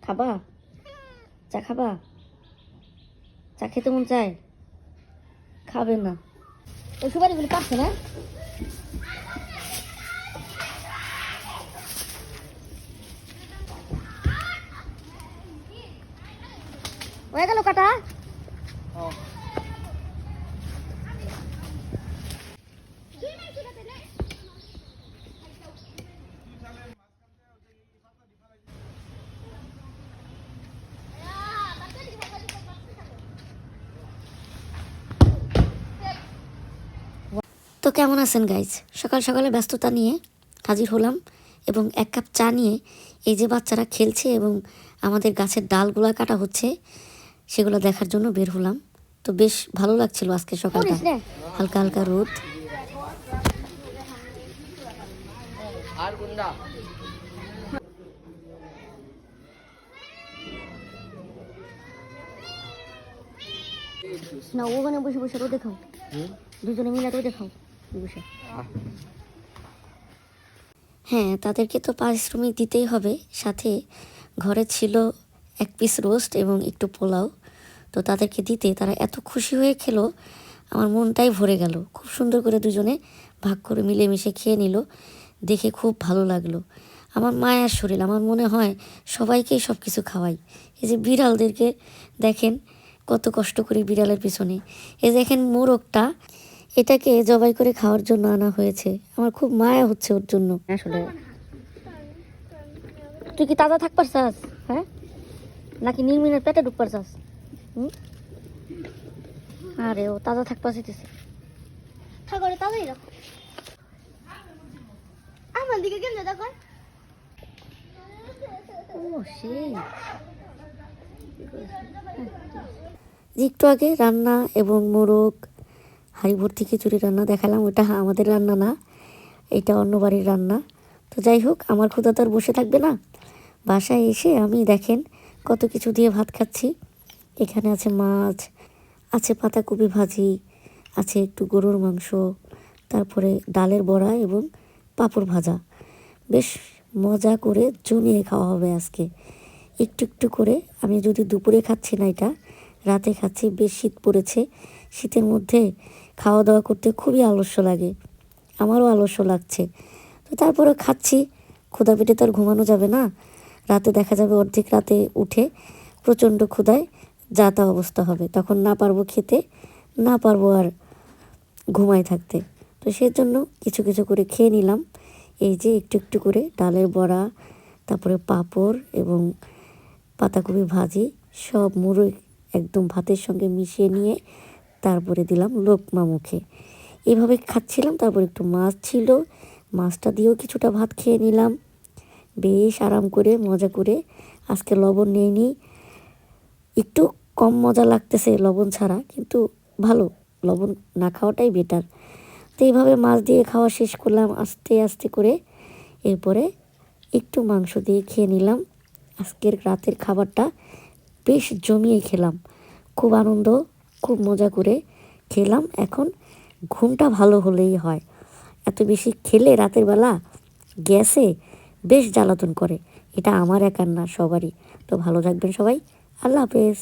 খাবা? চা খাবা? চা খেতে মন চায়? খাবে না। ওই সুপারিগুলি পাচ্ছে না? হয়ে গেল কাটা? তো কেমন আছেন গাইজ? সকাল সকালে ব্যস্ততা নিয়ে হাজির হলাম এবং এক কাপ চা নিয়ে এই যে বাচ্চারা খেলছে এবং আমাদের গাছের ডালগুলো কাটা হচ্ছে সেগুলো দেখার জন্য বের হলাম। তো বেশ ভালো লাগছিল আজকে সকালটা, হালকা হালকা রোদ। না ওখানে বসে বসে রোদে খাও, দুজনে মিলে রোদে খাও বসে। হ্যাঁ, তাদেরকে তো পারিশ্রমিক দিতেই হবে। সাথে ঘরে ছিল 1 পিস রোস্ট এবং একটু পোলাও। তো তাদেরকে দিতে তারা এত খুশি হয়ে খেলো, আমার মনটাই ভরে গেল। খুব সুন্দর করে দুজনে ভাগ করে মিলেমিশে খেয়ে নিল, দেখে খুব ভালো লাগলো। আমার মায়ের শরীর, আমার মনে হয় সবাইকেই সব কিছু খাওয়াই। এই যে বিড়ালদেরকে দেখেন কত কষ্ট করে বিড়ালের পিছনে। এই দেখেন মোরগটা, এটাকে জবাই করে খাওয়ার জন্য আনা হয়েছে। আমার খুব মায়া হচ্ছে ওর জন্য। আসলে তুই কি তাজা থাকবার চাস? হ্যাঁ, নাকি নির্মিনের পেটে ঢুকবার চাস? আরে ও তাজা থাকবার চাইতেছে। ঠাকুরে তাজাই রাখো। আমার দিকে কেন দেখো? ও সেই একটু আগে রান্না এবং মোরগ হাঁড়ি ভর্তি খিচুড়ি রান্না দেখালাম। ওটা আমাদের রান্না না, এটা অন্য বাড়ির রান্না। তো যাই হোক, আমার ক্ষুধা তো আর বসে থাকবে না। বাসায় এসে আমি দেখেন কত কিছু দিয়ে ভাত খাচ্ছি। এখানে আছে মাছ, আছে পাতাকপি ভাজি, আছে একটু গরুর মাংস, তারপরে ডালের বড়া এবং পাঁপড় ভাজা। বেশ মজা করে জমিয়ে খাওয়া হবে আজকে। একটু একটু করে, আমি যদি দুপুরে খাচ্ছি না, এটা রাতে খাচ্ছি। বেশ শীত পড়েছে, শীতের মধ্যে খাওয়া দাওয়া করতে খুবই আলস্য লাগে, আমারও আলস্য লাগছে। তো তারপরে খাচ্ছি, ক্ষুধা পেটে তো আর ঘুমানো যাবে না। রাতে দেখা যাবে অর্ধেক রাতে উঠে প্রচণ্ড ক্ষুধায় যা তা অবস্থা হবে, তখন না পারবো খেতে, না পারবো আর ঘুমায় থাকতে। তো সেজন্য কিছু কিছু করে খেয়ে নিলাম। এই যে একটু একটু করে ডালের বড়া, তারপরে পাঁপড় এবং পাতাকপি ভাজি, সব মুড়ো একদম ভাতের সঙ্গে মিশিয়ে নিয়ে তারপরে দিলাম লোকমা মুখে। এভাবে খাচ্ছিলাম। তারপর একটু মাছ ছিল, মাছটা দিয়েও কিছুটা ভাত খেয়ে নিলাম বেশ আরাম করে মজা করে। আজকে লবণ নিইনি, একটু কম মজা লাগতেছে লবণ ছাড়া, কিন্তু ভালো, লবণ না খাওয়াটাই বেটার। তো এইভাবে মাছ দিয়ে খাওয়া শেষ করলাম আস্তে আস্তে করে। এরপরে একটু মাংস দিয়ে খেয়ে নিলাম। আজকের রাতের খাবারটা বেশ জমিয়ে খেলাম, খুব আনন্দ, খুব মজা করে খেলাম। এখন ঘুমটা ভালো হলেই হয়। এত বেশি খেলে রাতের বেলা গ্যাসে বেশ জ্বালাতন করে। এটা আমার একার না, সবারই। তো ভালো থাকবেন সবাই। আল্লাহ হাফেজ।